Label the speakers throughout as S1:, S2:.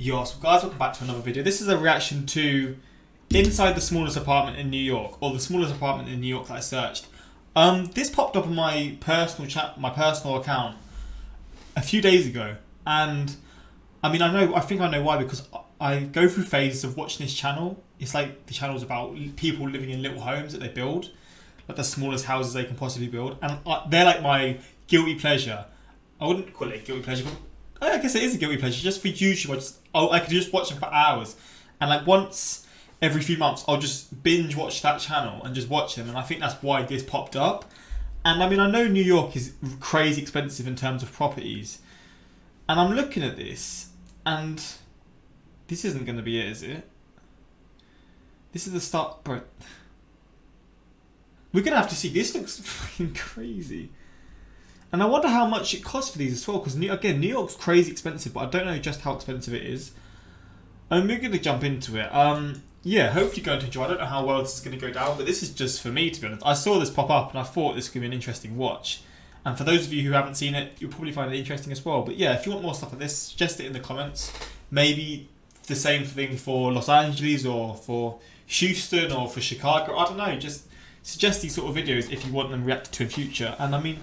S1: Yo, so guys, welcome back to another video. This is a reaction to inside the smallest apartment in New York, or the smallest apartment in New York that I searched. This popped up on my personal account a few days ago, and I mean, I think I know why, because I go through phases of watching this channel. It's like the channel's about people living in little homes that they build, like the smallest houses they can possibly build, and they're like my guilty pleasure. I wouldn't call it a guilty pleasure, but I guess it is a guilty pleasure. Just for YouTube, I could just watch them for hours, and like once every few months, I'll just binge watch that channel and just watch them. And I think that's why this popped up. And I mean, I know New York is crazy expensive in terms of properties, and I'm looking at this, and this isn't going to be it, is it? This is the start, bro. We're going to have to see. This looks fucking crazy. And I wonder how much it costs for these as well, because again, New York's crazy expensive, but I don't know just how expensive it is. And we're going to jump into it. Yeah, hopefully you're going to enjoy. I don't know how well this is going to go down, but this is just for me, to be honest. I saw this pop up and I thought this could be an interesting watch. And for those of you who haven't seen it, you'll probably find it interesting as well. But yeah, if you want more stuff like this, suggest it in the comments. Maybe the same thing for Los Angeles or for Houston or for Chicago. I don't know, just suggest these sort of videos if you want them reacted to in future. And I mean,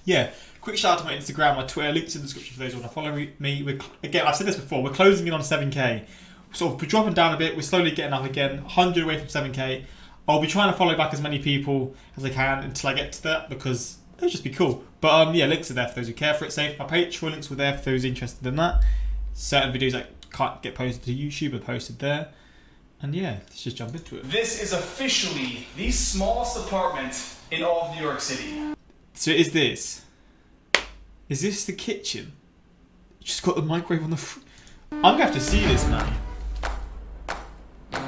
S1: yeah, quick shout out to my Instagram, my Twitter, links in the description for those who want to follow me. Again, I've said this before, we're closing in on 7k. Sort of dropping down a bit, we're slowly getting up again, 100 away from 7k. I'll be trying to follow back as many people as I can until I get to that, because it'll just be cool. But yeah, links are there for those who care for it. Same for my Patreon, links were there for those interested in that. Certain videos that can't get posted to YouTube are posted there. And yeah, let's just jump into it.
S2: This is officially the smallest apartment in all of New York City.
S1: So is this the kitchen? Just got the microwave on the I'm gonna have to see this, man.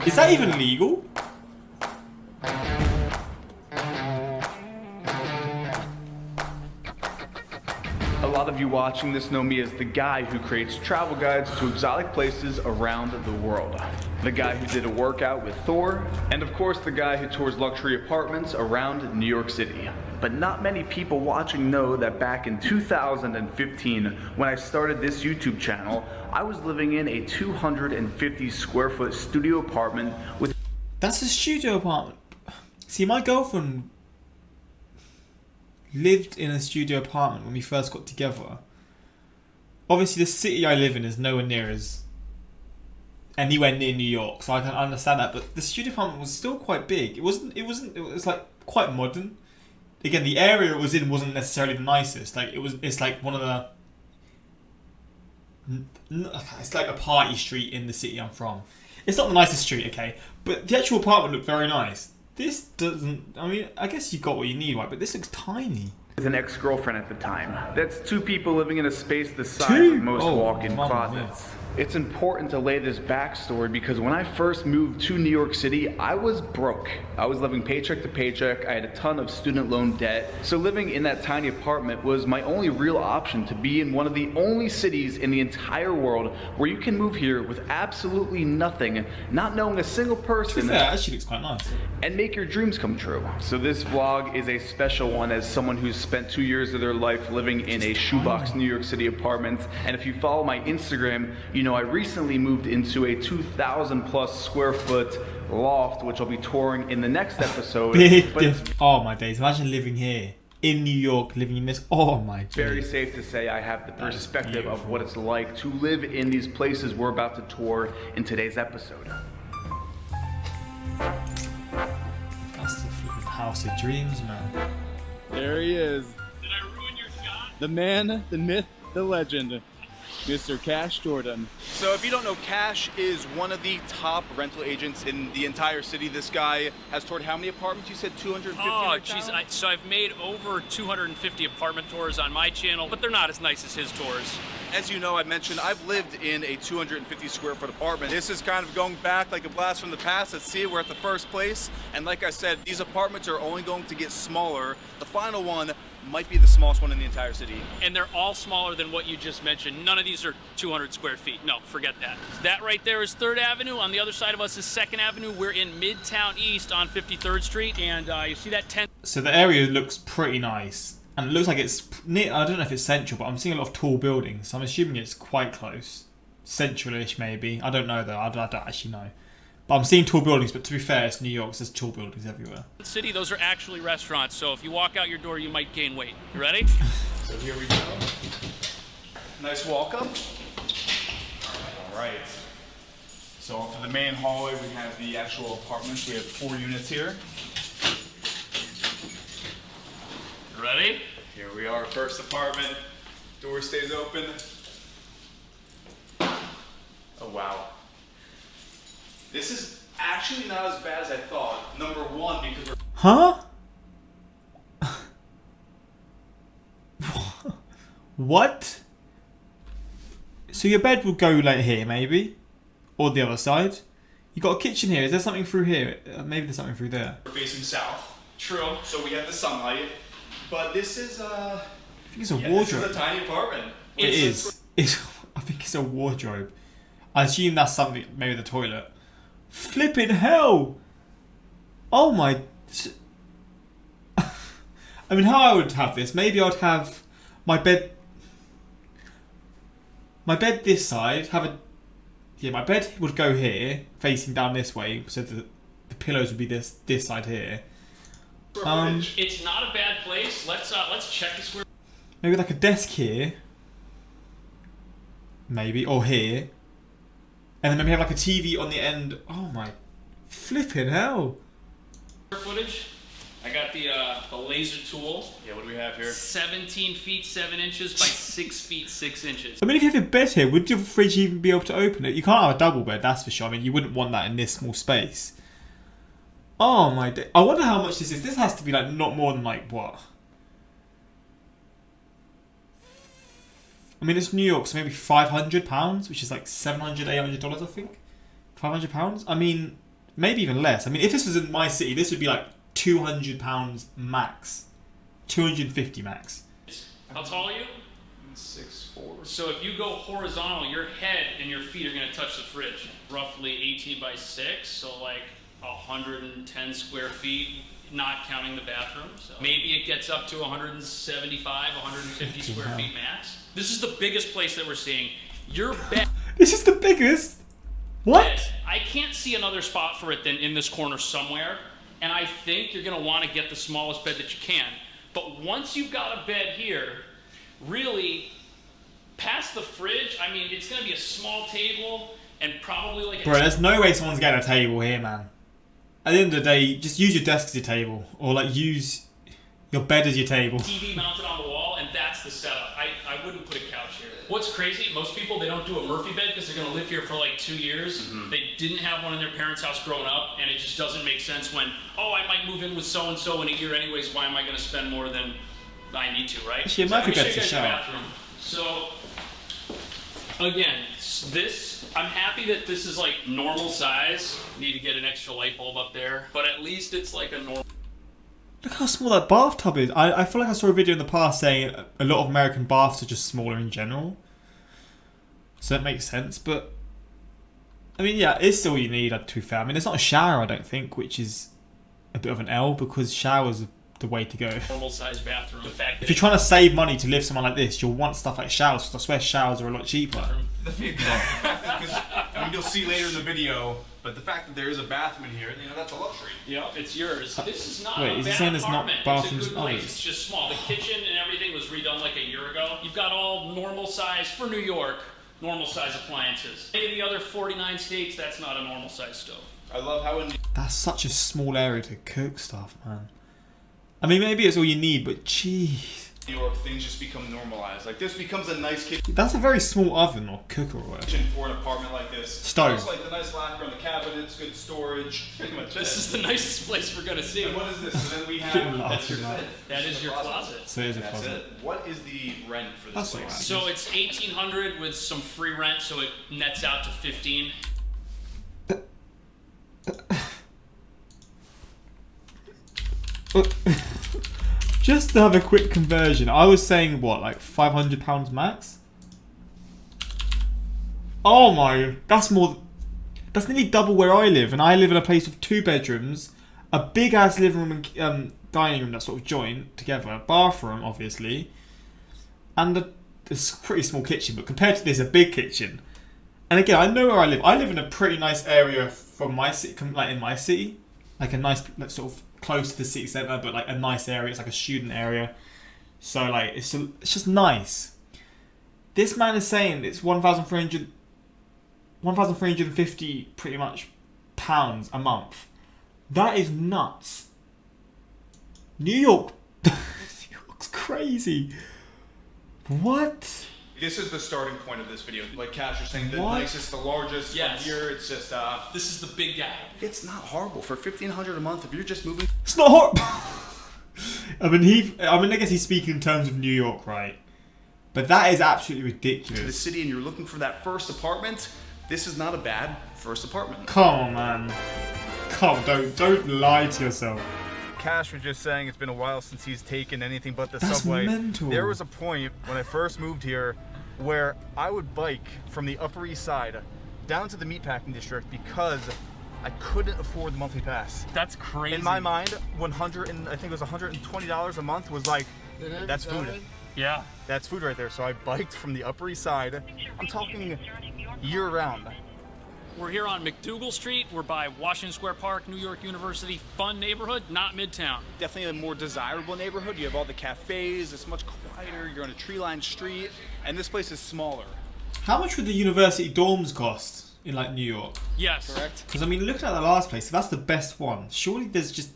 S1: Is that even legal?
S2: A lot of you watching this know me as the guy who creates travel guides to exotic places around the world. The guy who did a workout with Thor, and of course the guy who tours luxury apartments around New York City. But not many people watching know that back in 2015, when I started this YouTube channel, I was living in a 250 square foot studio apartment with...
S1: That's a studio apartment. See, my girlfriend lived in a studio apartment when we first got together. Obviously, the city I live in is nowhere near anywhere near New York, so I can understand that. But the studio apartment was still quite big. It was like quite modern. Again, the area it was in wasn't necessarily the nicest. Like it's like one of the. It's like a party street in the city I'm from. It's not the nicest street, okay, but the actual apartment looked very nice. This doesn't. I mean, I guess you got what you need, right? But this looks tiny.
S2: With an ex-girlfriend at the time. That's two people living in a space the size of most walk-in closets. Yeah. It's important to lay this backstory because when I first moved to New York City, I was broke. I was living paycheck to paycheck. I had a ton of student loan debt. So living in that tiny apartment was my only real option to be in one of the only cities in the entire world where you can move here with absolutely nothing, not knowing a single person.
S1: That actually looks quite nice.
S2: And make your dreams come true. So this vlog is a special one as someone who's spent 2 years of their life living in a shoebox New York City apartment. And if you follow my Instagram, you know I recently moved into a 2,000 plus square foot loft, which I'll be touring in the next episode.
S1: Oh my days, imagine living here in New York, living in this. Oh my days.
S2: Very safe to say I have the perspective of what it's like to live in these places we're about to tour in today's episode.
S1: That's the freaking house of dreams, man.
S3: There he is.
S4: Did I ruin your shot?
S3: The man, the myth, the legend, Mr. Cash Jordan.
S5: So if you don't know, Cash is one of the top rental agents in the entire city. This guy has toured how many apartments? You said 250?
S4: Oh, jeez. So I've made over 250 apartment tours on my channel, but they're not as nice as his tours.
S5: As you know, I mentioned I've lived in a 250 square foot apartment. This is kind of going back like a blast from the past. Let's see, we're at the first place. And like I said, these apartments are only going to get smaller. The final one might be the smallest one in the entire city.
S4: And they're all smaller than what you just mentioned. None of these are 200 square feet. No, forget that. That right there is 3rd Avenue. On the other side of us is 2nd Avenue. We're in Midtown East on 53rd Street. And you see that 10th.
S1: So the area looks pretty nice. And it looks like it's near, I don't know if it's central, but I'm seeing a lot of tall buildings, so I'm assuming it's quite close. central-ish maybe. I don't know though. I don't actually know. But I'm seeing tall buildings. But to be fair, it's New York. So there's tall buildings everywhere.
S4: City, those are actually restaurants. So if you walk out your door, you might gain weight. You ready?
S5: So here we go. Nice welcome. All right. So for the main hallway, we have the actual apartments. We have 4 units here.
S4: Ready?
S5: Here we are, first apartment. Door stays open. Oh wow. This is actually not as bad as I thought. Number one, because we're
S1: Huh? What? So your bed will go like here, maybe? Or the other side? You got a kitchen here. Is there something through here? Maybe there's something through there.
S5: facing south. True. So we have the sunlight. But this is
S1: I think it's a
S5: this
S1: wardrobe.
S5: is a tiny apartment.
S1: It is. I think it's a wardrobe. I assume that's something, maybe the toilet. Flipping hell! Oh my... I mean, how I would have this, maybe I'd have my bed this side, my bed would go here, facing down this way, so the pillows would be this side here.
S4: It's not a bad place. Let's check the square.
S1: Maybe like a desk here. Maybe, or here. And then maybe have like a TV on the end. Oh my flipping hell.
S4: Footage. I got the laser tool.
S5: Yeah, what do we have here?
S4: 17 feet 7 inches by 6 feet 6 inches.
S1: I mean, if you have a bed here, would your fridge even be able to open it? You can't have a double bed, that's for sure. I mean, you wouldn't want that in this small space. Oh my day. I wonder how much this is. This has to be like not more than like what? I mean, it's New York, so maybe £500, which is like $700, $800, I think. £500. I mean, maybe even less. I mean, if this was in my city, this would be like £200 max, 250 max.
S4: How tall are you?
S5: 6'4".
S4: So if you go horizontal, your head and your feet are going to touch the fridge. Roughly 18 by 6, so like 110 square feet, not counting the bathroom. So maybe it gets up to 175, 150 square feet max. This is the biggest place that we're seeing. Your bed.
S1: This is the biggest? What?
S4: I can't see another spot for it than in this corner somewhere. And I think you're going to want to get the smallest bed that you can. But once you've got a bed here, really, past the fridge, I mean, it's going to be a small table and probably like a...
S1: Bro, there's no way someone's getting a table here, man. At the end of the day, just use your desk as your table. Or like use your bed as your table.
S4: TV mounted on the wall, and that's the setup. I wouldn't put a couch here. What's crazy, most people, they don't do a Murphy bed because they're going to live here for like 2 years. Mm-hmm. They didn't have one in their parents' house growing up, and it just doesn't make sense when, oh, I might move in with so-and-so in a year anyways, why am I going to spend more than I need to, right?
S1: Actually, Murphy bed's a shower.
S4: So, again, this, I'm happy that this is like normal size. Need to get an extra light bulb up there, but at least it's like a normal...
S1: Look how small that bathtub is. I feel like I saw a video in the past saying a lot of American baths are just smaller in general. So that makes sense, but... I mean, yeah, it's still what you need, to be fair. I mean, it's not a shower, I don't think, which is a bit of an L, because showers are the way to go.
S4: Normal size bathroom. The fact that
S1: if you're trying to save money to live somewhere like this, you'll want stuff like showers, because I swear showers are a lot cheaper.
S5: Because, I mean, you'll see later in the video, but the fact that there is a bathroom in here, you know, that's a luxury.
S4: Yep, it's yours. This is not
S1: Wait,
S4: a
S1: is he
S4: bad
S1: saying there's not
S4: apartment.
S1: bathrooms?
S4: It's a good place. It's just small. The kitchen and everything was redone like a year ago. You've got all normal size for New York, normal size appliances. Any of the other 49 states, that's not a normal size stove.
S5: I love how in
S1: That's such a small area to cook stuff, man. I mean, maybe it's all you need, but jeez.
S5: New York, things just become normalized. Like, this becomes a nice kitchen
S1: That's a very small oven or cooker or whatever.
S5: for an apartment like this.
S1: Stove.
S5: It's like the nice lacquer on the cabinets, good storage, pretty much
S4: This is the nicest place we're gonna see.
S5: And what is this? So then we
S1: Shouldn't
S5: have...
S1: laugh
S5: That's
S1: too
S5: just
S1: much.
S5: it.
S4: That is your closet.
S1: So it is a
S5: That's
S1: closet.
S5: it. What is the rent for this
S1: That's
S5: place?
S1: alright.
S4: So it's $1,800 with some free rent, so it nets out to $15.
S1: Just to have a quick conversion, I was saying what, like £500 max? Oh my, that's more. That's nearly double where I live, and I live in a place with 2 bedrooms, a big ass living room and dining room that sort of join together, a bathroom obviously, and it's a pretty small kitchen. But compared to this, a big kitchen, And again, I know where I live. I live in a pretty nice area from my city, like in my city, like a nice, like sort of close to the city centre, but like a nice area. It's like a student area, so like it's just nice. This man is saying it's 1,350 pretty much pounds a month. That is nuts. New York, New York's crazy. What?
S5: This is the starting point of this video. Like Cash was saying, the
S1: What?
S5: nicest, the largest.
S4: Yes.
S5: From here, it's just
S4: This is the big guy.
S5: it's not horrible for $1,500 a month if you're just moving.
S1: It's not horrible. I mean, I guess he's speaking in terms of New York, right? But that is absolutely
S5: To the
S1: ridiculous.
S5: city and you're looking for that first apartment, this is not a bad first apartment.
S1: Come on, man. Come on, don't lie to yourself.
S5: Cash was just saying it's been a while since he's taken anything but the
S1: That's
S5: subway.
S1: mental.
S5: There was a point when I first moved here where I would bike from the Upper East Side down to the meatpacking district because I couldn't afford the monthly pass.
S4: That's crazy.
S5: In my mind, I think it was $120 a month was like, that's food.
S4: Yeah.
S5: That's food right there. So I biked from the Upper East Side. I'm talking year round.
S4: We're here on McDougal Street. We're by Washington Square Park, New York University. Fun neighborhood, not Midtown.
S5: Definitely a more desirable neighborhood. You have all the cafes. It's much quieter. You're on a tree-lined street, and this place is smaller.
S1: How much would the university dorms cost in like New York?
S4: Yes.
S5: Correct.
S1: Because I mean, looking at the last place, if that's the best one, surely there's just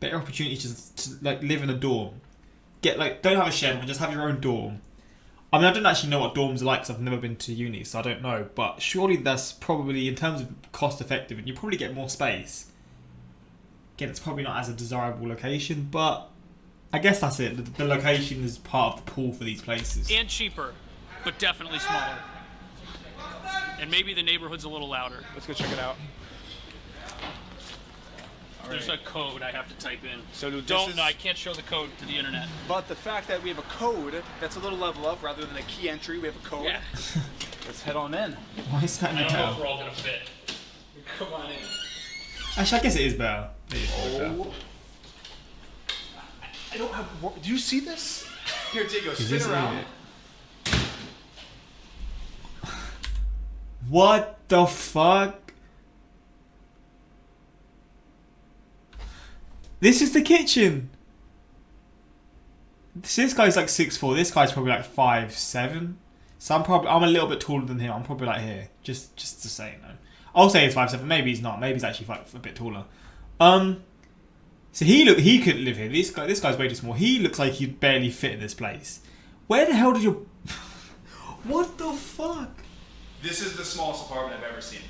S1: better opportunities to like live in a dorm. Don't have a shared one, just have your own dorm. I mean, I don't actually know what dorms are like because I've never been to uni, so I don't know. But surely that's probably, in terms of cost effective, and you probably get more space. Again, it's probably not as a desirable location, but I guess that's it. The location is part of the pool for these places.
S4: And cheaper, but definitely smaller. And maybe the neighborhood's a little louder.
S5: Let's go check it out.
S4: There's a code I have to type in.
S5: So this
S4: No,
S5: is-
S4: I can't show the code to the internet.
S5: But the fact that we have a code, that's a little level up rather than a key entry. We have a code.
S4: Yeah.
S5: Let's head on in.
S1: Why is that
S4: I don't know if
S1: now?
S4: we're all gonna fit. Come on in.
S1: Actually, I guess it is better. It is better.
S5: Oh. I don't have. Do you see this? Here, Diego,
S1: Is
S5: spin
S1: this
S5: around.
S1: it? What the fuck? This is the kitchen. This guy's like 6'4". This guy's probably like 5'7". So I'm a little bit taller than him. I'm probably like here. Just to say no. I'll say he's 5'7". Maybe he's not. Maybe he's actually like a bit taller. So he couldn't live here. This guy's way too small. He looks like he'd barely fit in this place. Where the hell did your what the fuck?
S5: This is the smallest apartment I've ever seen.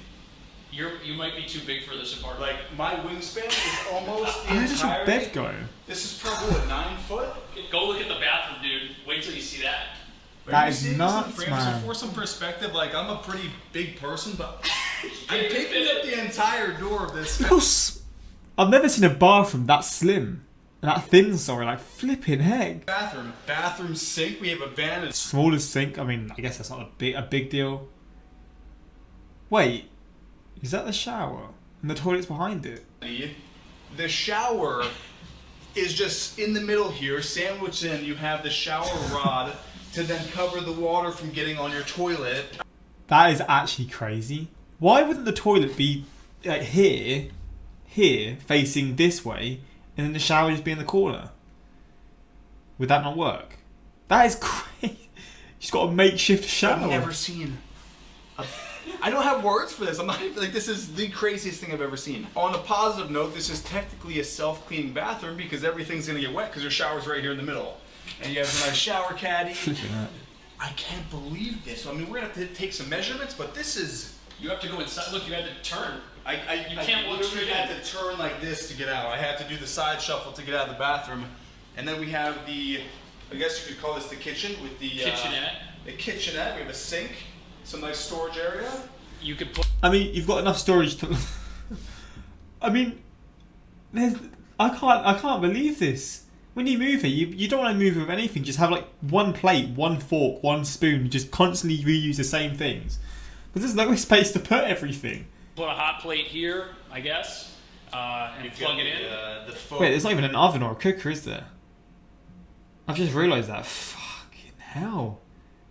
S4: You might be too big for this apartment.
S5: Like, my wingspan is almost the
S1: Where does your
S5: entirety.
S1: bed go?
S5: This is probably what, 9 foot?
S4: Go look at the bathroom, dude. Wait till you see that.
S1: That is nuts, man.
S5: So for some perspective, like, I'm a pretty big person, but I'm picking up the entire door of this.
S1: Look how I've never seen a bathroom that slim. That thin, sorry, like flipping heck.
S5: Bathroom sink. We have a vanity.
S1: Smallest sink, I mean, I guess that's not a big deal. Wait, is that the shower? And the toilet's behind it?
S5: The shower is just in the middle here, sandwiched in. You have the shower rod to then cover the water from getting on your toilet.
S1: That is actually crazy. Why wouldn't the toilet be like here, facing this way, and then the shower just be in the corner? Would that not work? That is crazy. You've got a makeshift shower.
S5: I've never seen. I don't have words for this. I'm not even like, this is the craziest thing I've ever seen. On a positive note, this is technically a self-cleaning bathroom because everything's gonna get wet because your shower's right here in the middle. And you have a nice shower caddy.
S1: Flipping that.
S5: I can't believe this. I mean, we're gonna have to take some measurements, but this is.
S4: You have to go inside. Look, you had to turn.
S5: You
S4: can't walk straight in.
S5: had to turn like this to get out. I had to do the side shuffle to get out of the bathroom. And then we have the, I guess you could call this the kitchen with the
S4: Kitchenette.
S5: The kitchenette. We have a sink, some nice storage area.
S4: You could put.
S1: I mean, you've got enough storage to. I mean, I can't believe this. When you move here, you don't want to move with anything. Just have like one plate, one fork, one spoon. You just constantly reuse the same things. But there's no space to put everything.
S4: Put a hot plate here, I guess, and plug it in.
S1: Wait, there's not even an oven or a cooker, is there? I've just realised that. Fucking hell.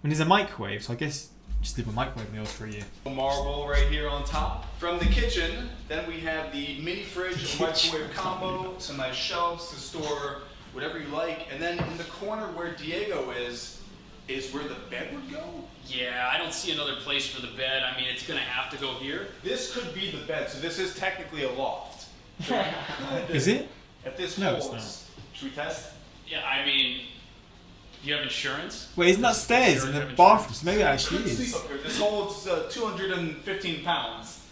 S1: I mean, there's a microwave, so I guess Just leave my microwave meals for a year.
S5: Marble right here on top. From the kitchen, then we have the mini fridge and microwave combo, some nice shelves to store whatever you like. And then in the corner where Diego is where the bed would go.
S4: Yeah, I don't see another place for the bed. I mean, it's gonna have to go here.
S5: This could be the bed, so this is technically a loft. So
S1: Is it?
S5: If this
S1: No, it's
S5: holds, should we test?
S4: Yeah, I mean, do you have insurance?
S1: Wait, isn't that stairs in the bathroom? So maybe it actually
S5: Couldn't sleep
S1: is.
S5: up here. This holds 215 pounds.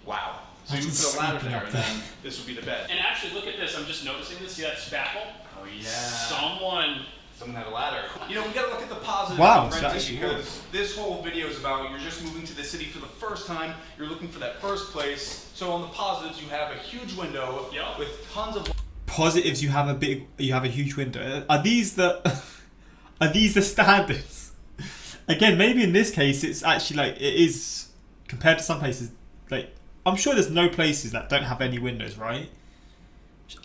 S5: Wow. So you
S1: Imagine
S5: can put a ladder
S1: sleeping
S5: there,
S1: up
S5: and
S1: there.
S5: then this would be the bed.
S4: And actually, look at this. I'm just noticing this. See that spackle?
S5: Oh yeah.
S4: Someone
S5: had a ladder. You know, we gotta look at the positive
S1: Wow,
S5: of
S1: so
S5: renting
S1: actually
S5: because this whole video is about you're just moving to the city for the first time. You're looking for that first place. So on the positives, you have a huge window
S4: Yep.
S5: with tons of.
S1: Positives, you have a huge window. Are these the standards? Again, maybe in this case it's actually like it is compared to some places. Like I'm sure there's no places that don't have any windows, right?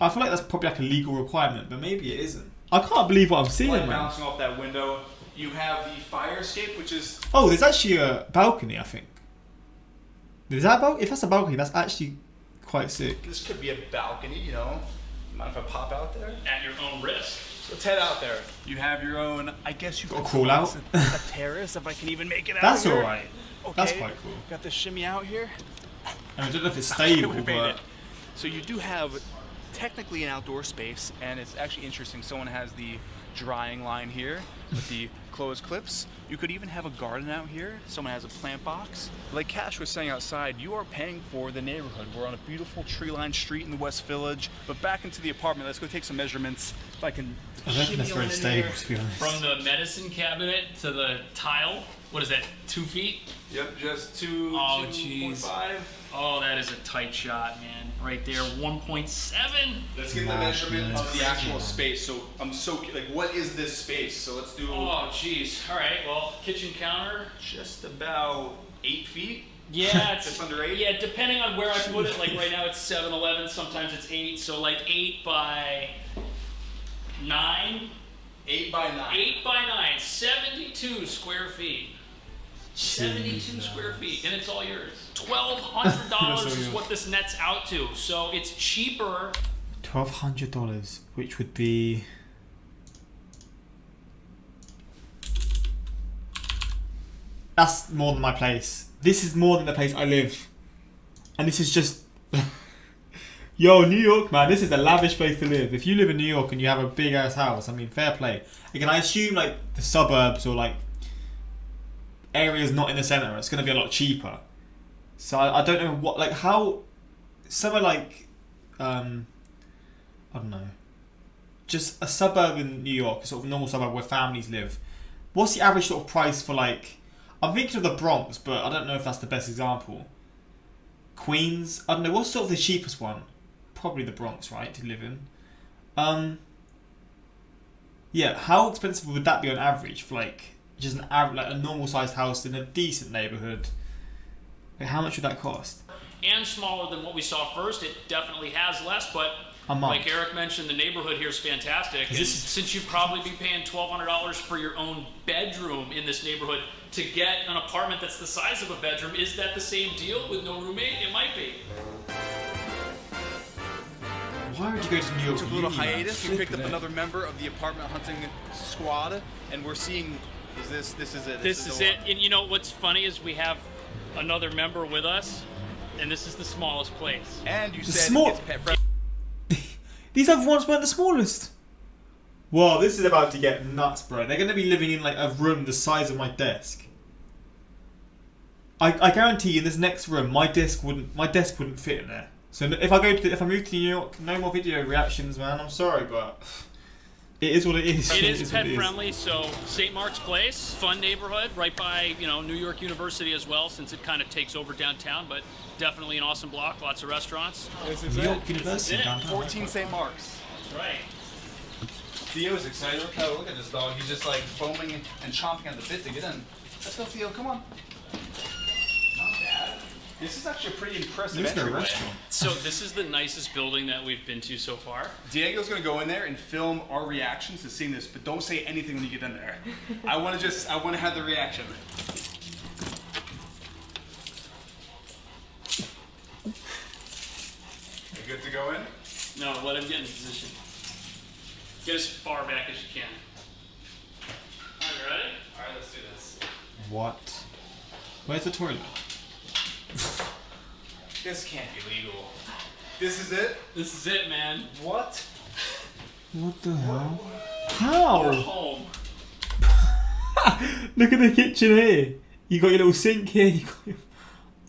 S1: I feel like that's probably like a legal requirement, but maybe it isn't. I can't believe what I'm seeing,
S5: Light
S1: man.
S5: bouncing off that window. You have the fire escape, which is
S1: Oh, there's actually a balcony, I think. Is that if that's a balcony, that's actually quite sick.
S5: this could be a balcony. You know, mind if I pop out there?
S4: at your own risk.
S5: Let's head out there. You have your own. I guess you
S1: Gotta
S5: could
S1: crawl
S5: call
S1: out.
S5: this a terrace if I can even make it out.
S1: That's
S5: here.
S1: alright.
S5: Okay.
S1: That's quite cool.
S5: Got the shimmy out here.
S1: And I don't know if it's
S5: I
S1: stable,
S5: would've made
S1: but
S5: it. So you do have technically an outdoor space, and it's actually interesting. Someone has the drying line here with the closed clips. You could even have a garden out here. Someone has a plant box. Like Cash was saying outside, you are paying for the neighborhood. We're on a beautiful tree-lined street in the West Village. But back into the apartment, let's go take some measurements. If I can
S1: I don't think that's
S5: shimmy
S1: very
S5: on in
S1: stable,
S5: there.
S1: to be honest.
S4: From the medicine cabinet to the tile, what is that, 2 feet?
S5: Yep, just
S4: Oh, jeez.
S5: 2.5.
S4: Oh, that is a tight shot, man. Right there, 1.7.
S5: Let's get the measurement of the actual space. So I'm like, what is this space? So let's do
S4: Oh, jeez. All right, well, kitchen counter.
S5: just about 8 feet.
S4: Yeah, it's
S5: Just under 8?
S4: Yeah, depending on where I put it. Like right now, it's 7-11. Sometimes it's 8. So like 8 by 9.
S5: 8 by 9.
S4: 8 by 9. 72 square feet. 72 square feet, and it's all yours. $1,200 is what this nets out to. So it's cheaper.
S1: $1,200, which would be that's more than my place. This is more than the place I live, and this is just yo, New York, man. This is a lavish place to live. If you live in New York and you have a big ass house, I mean, fair play. Again, I assume like the suburbs or like areas not in the center, it's going to be a lot cheaper. So I don't know what, like how somewhere like I don't know, just a suburb in New York, a sort of normal suburb where families live. What's the average sort of price for, like, I'm thinking of the Bronx, but I don't know if that's the best example. Queens, I don't know, what's sort of the cheapest one? Probably the Bronx, right, to live in. Yeah, how expensive would that be on average for like just an like a normal sized house in a decent neighborhood? Like, how much would that cost?
S4: And smaller than what we saw first. It definitely has less, but
S1: A month.
S4: like Eric mentioned, the neighborhood here is fantastic. And
S1: This is-
S4: since you'd probably be paying $1,200 for your own bedroom in this neighborhood, to get an apartment that's the size of a bedroom, is that the same deal with no roommate? It might be.
S1: Why would you go to New York?
S5: Took a
S1: for
S5: little
S1: uni, man?
S5: hiatus. We picked up
S1: Flipping it.
S5: another member of the apartment hunting squad, and we're seeing. This is it.
S4: This is
S5: the
S4: it.
S5: one.
S4: And you know what's funny is we have another member with us, and this is the smallest place.
S5: And you
S1: The
S5: said
S1: small-
S5: it's pet friendly.
S1: These other ones weren't the smallest. Whoa, this is about to get nuts, bro. They're going to be living in like a room the size of my desk. I guarantee you, in this next room, my desk wouldn't fit in there. So if I move to New York, no more video reactions, man. I'm sorry, but it is what it is.
S4: It is
S1: what
S4: pet friendly, so St. Mark's Place, fun neighborhood, right by New York University as well, since it kind of takes over downtown. But definitely an awesome block, lots of restaurants.
S5: This is
S1: New
S5: it.
S1: York University
S4: it.
S1: downtown.
S5: 14 St. Mark's.
S4: That's right.
S5: Theo's excited. Look at this dog. He's just like foaming and chomping at the bit to get in. Let's go, Theo. Come on. Not bad. This is actually a pretty impressive
S1: There's no
S5: entryway.
S1: restaurant.
S4: So this is the nicest building that we've been to so far.
S5: Diego's gonna go in there and film our reactions to seeing this, but don't say anything when you get in there. I want to have the reaction. good to go in?
S4: No, let him get in position. Get as far back as you can. Alright, you ready? Alright, let's do this.
S1: What? Where's the toilet?
S5: This can't be legal. This is it?
S4: This is it, man.
S5: What?
S1: What the hell? How?
S4: We're home.
S1: Look at the kitchen here. You got your little sink here. You got your...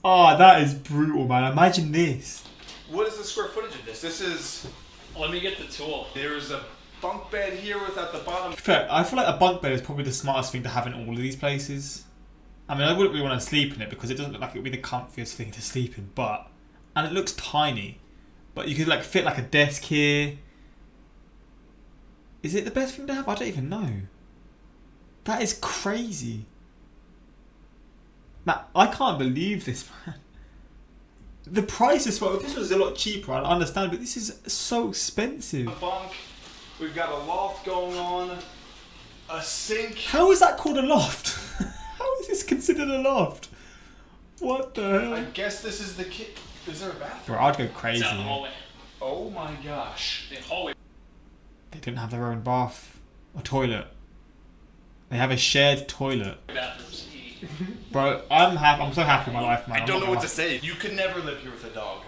S1: Oh, that is brutal, man. Imagine this.
S5: What is the square footage of this? This is...
S4: Let me get the tool.
S5: There's a bunk bed here with at the bottom.
S1: Fair, I feel like a bunk bed is probably the smartest thing to have in all of these places. I mean, I wouldn't really want to sleep in it because it doesn't look like it would be the comfiest thing to sleep in, but... And it looks tiny. But you could like fit like a desk here. Is it the best thing to have? I don't even know. That is crazy. Now, I can't believe this, man. The price as well, if this was a lot cheaper, I understand, but this is so expensive.
S5: A bunk. We've got a loft going on. A sink.
S1: How is that called a loft? How is this considered a loft? What the hell?
S5: I guess this is the Is there a bathroom?
S1: Bro, I'd go crazy.
S4: It's out in the hallway.
S5: Oh my gosh.
S4: The hallway.
S1: They don't have their own bath or toilet. They have a shared toilet.
S4: Bathrooms.
S1: Bro, I'm happy. I'm so happy with my life, man.
S5: I don't know what to say. You could never live here with a dog.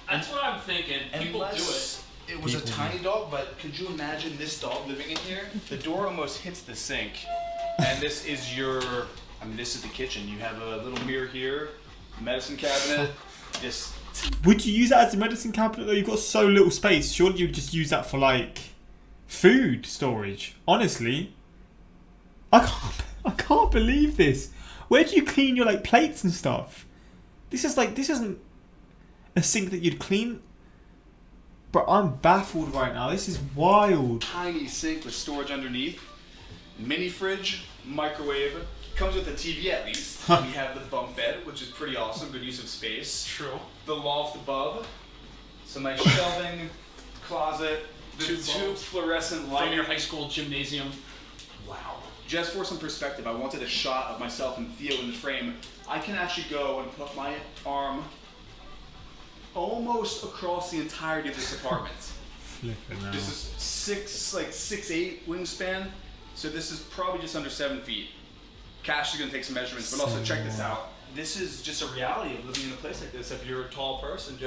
S4: That's what I'm thinking. People do it.
S5: It was a
S1: People
S5: tiny dog, but could you imagine this dog living in here? The door almost hits the sink. And this is your, I mean, this is the kitchen. You have a little mirror here, medicine cabinet. This.
S1: Would you use that as a medicine cabinet though? You've got so little space. Surely you would just use that for like food storage. Honestly, I can't believe this. Where do you clean your like plates and stuff? This isn't a sink that you'd clean. But I'm baffled right now. This is wild.
S5: Tiny sink with storage underneath. Mini fridge, microwave. Comes with a TV at least. We have the bunk bed, which is pretty awesome. Good use of space.
S4: True.
S5: The loft above. Some nice shelving, closet. The two fluorescent lights.
S4: From your high school gymnasium.
S5: Wow. Just for some perspective, I wanted a shot of myself and Theo in the frame. I can actually go and put my arm almost across the entirety of this apartment. This is 6'8" wingspan, so this is probably just under 7 feet. Cash is gonna take some measurements, but also check this out. This is just a reality of living in a place like this. If you're a tall person,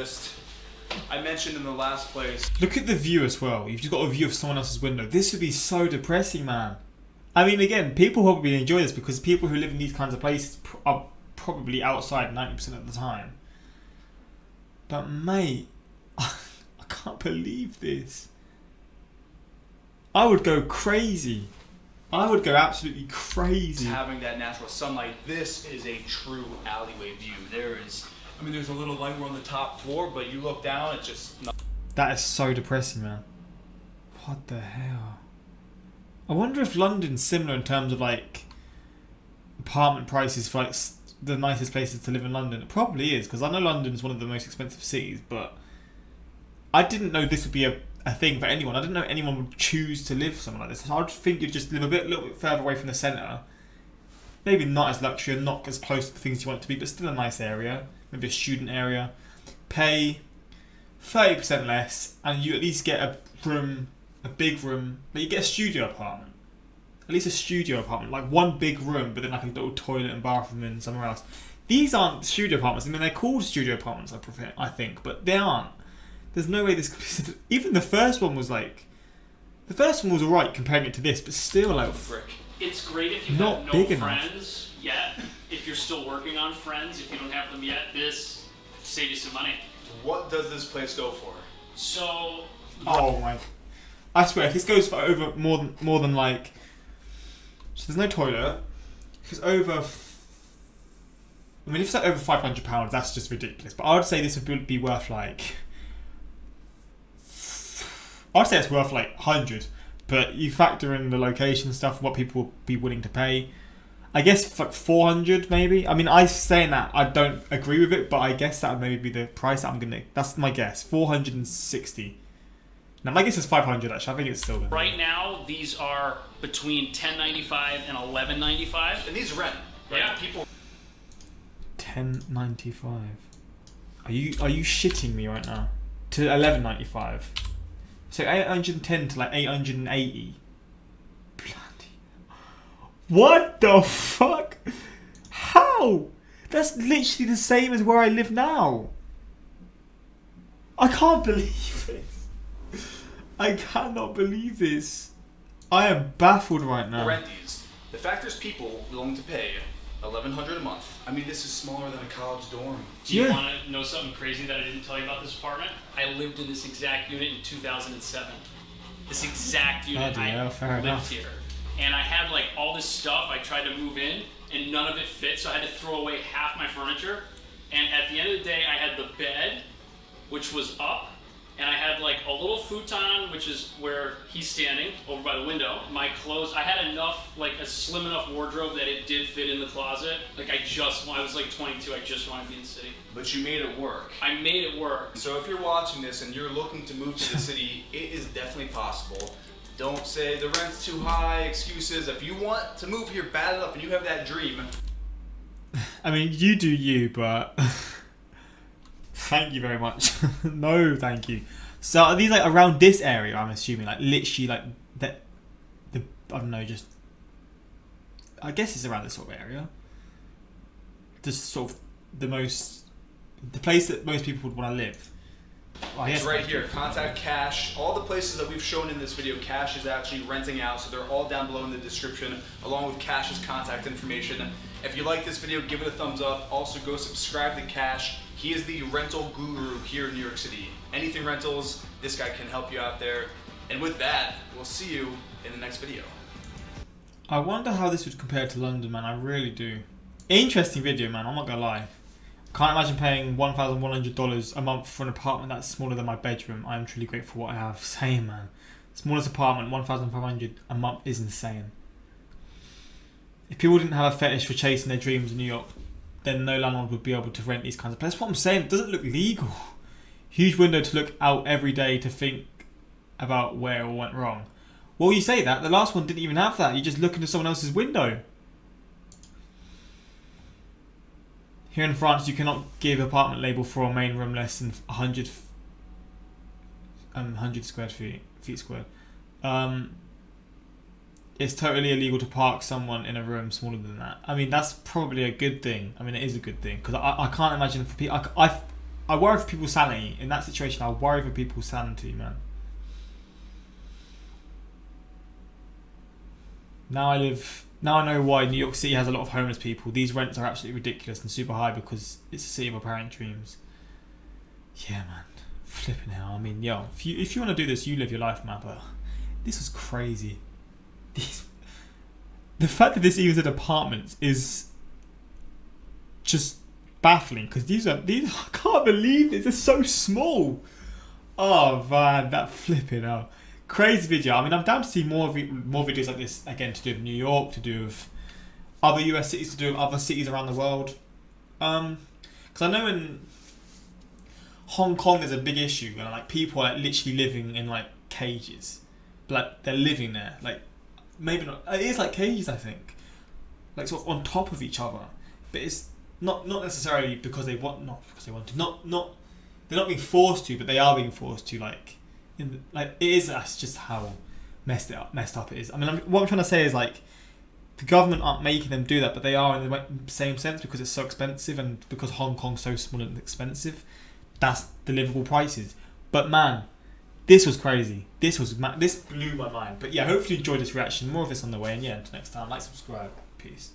S5: I mentioned in the last place.
S1: Look at the view as well. You've just got a view of someone else's window. This would be so depressing, man. I mean, again, people probably enjoy this because people who live in these kinds of places are probably outside 90% of the time. But mate, I can't believe this. I would go crazy. I would go absolutely crazy.
S5: Having that natural sunlight, this is a true alleyway view. There's a little light. We're on the top floor, but you look down, it's just...
S1: That is so depressing, man. What the hell? I wonder if London's similar in terms of like apartment prices for like the nicest places to live in London. It probably is, because I know London is one of the most expensive cities, but I didn't know this would be a thing for anyone. I didn't know anyone would choose to live somewhere like this. I would think you'd just live a little bit further away from the centre. Maybe not as luxury and not as close to the things you want it to be, but still a nice area. Maybe a student area. Pay 30% less, and you at least get a room, a big room. Like you get a studio apartment. At least a studio apartment, like one big room, but then like a little toilet and bathroom in somewhere else. These aren't studio apartments. I mean, they're called studio apartments, I think, but they aren't. There's no way this could be... Even the first one was like... The first one was alright comparing it to this, but still like...
S4: It's great if you
S1: Not
S4: have no
S1: big enough.
S4: friends yet. If you're still working on friends, if you don't have them yet, this saves you some money.
S5: What does this place go for?
S4: So...
S1: Oh my... I swear, if this goes for over more than like... So there's no toilet. If it's over... I mean, if it's like over £500, that's just ridiculous. But I would say this would be worth like... I'd say it's worth like 100, but you factor in the location stuff, what people will be willing to pay. I guess like 400 maybe. I mean, I'm saying that I don't agree with it, but I guess that would maybe be the price that I'm gonna. That's my guess. 460. Now my guess is 500 actually. I think it's still there.
S4: Right now, these are between $10.95 and $11.95.
S5: And these rent, right?
S4: Yeah.
S5: People.
S1: $10.95. Are you shitting me right now? to 1195. So 810 to like 880. Bloody. What the fuck? How? That's literally the same as where I live now. I can't believe this. I cannot believe this. I am baffled right now.
S5: Rent these. The fact there's people willing to pay $1,100 a month. I mean, this is smaller than a college dorm.
S4: Do you want to know something crazy that I didn't tell you about this apartment? I lived in this exact unit in 2007. This exact unit. I lived here. And I had like all this stuff. I tried to move in and none of it fit, so I had to throw away half my furniture. And at the end of the day, I had the bed, which was up, and I had like a little futon, which is where he's standing over by the window. My clothes, I had enough, like a slim enough wardrobe that it did fit in the closet. Like I was like 22, I just wanted to be in the city.
S5: But you made it work.
S4: I made it work.
S5: So if you're watching this and you're looking to move to the city, it is definitely possible. Don't say the rent's too high, excuses. If you want to move here bad enough and you have that dream.
S1: I mean, you do you, but thank you very much. No, thank you. So are these like around this area, I'm assuming? Like literally like that, I don't know, just, I guess it's around this sort of area. Just sort of the place that most people would want to live. Well,
S5: it's right here. Contact Cash. All the places that we've shown in this video, Cash is actually renting out, so they're all down below in the description, along with Cash's contact information. If you like this video, give it a thumbs up. Also, go subscribe to Cash. He is the rental guru here in New York City. Anything rentals, this guy can help you out there. And with that, we'll see you in the next video.
S1: I wonder how this would compare to London, man. I really do. Interesting video, man. I'm not gonna lie. Can't imagine paying $1,100 a month for an apartment that's smaller than my bedroom. I am truly grateful for what I have. Same, man. Smallest apartment, $1,500 a month is insane. If people didn't have a fetish for chasing their dreams in New York, then no landlord would be able to rent these kinds of places. That's what I'm saying. It doesn't look legal. Huge window to look out every day to think about where it all went wrong. Well, you say that. The last one didn't even have that. You just look into someone else's window. Here in France, you cannot give apartment label for a main room less than 100 square feet squared. It's totally illegal to park someone in a room smaller than that. I mean, that's probably a good thing. I mean, it is a good thing because I can't imagine for people. I worry for people's sanity in that situation. I worry for people's sanity, man. Now I know why New York City has a lot of homeless people. These rents are absolutely ridiculous and super high because it's a city of apparent dreams. Yeah, man. Flipping hell. I mean, yo, if you want to do this, you live your life, man. But this was crazy. The fact that this even said apartments is just baffling because these I can't believe this. They're so small. Oh man, that flipping hell. Crazy video. I mean, I'm down to see more videos like this again, to do with New York, to do with other US cities, to do with other cities around the world. Because I know in Hong Kong there's a big issue where like people are like literally living in like cages, but like they're living there. Like maybe not. It is like cages, I think, like sort of on top of each other. But it's not necessarily because they want, not because they want to. Not they're not being forced to, but they are being forced to. Like. It is. That's just how messed up it is. I mean, what I'm trying to say is like the government aren't making them do that, but they are in the same sense because it's so expensive and because Hong Kong's so small and expensive. That's the livable prices. But man, this was crazy. This blew my mind. But yeah, hopefully you enjoyed this reaction. More of this on the way. And yeah, until next time, like, subscribe. Peace.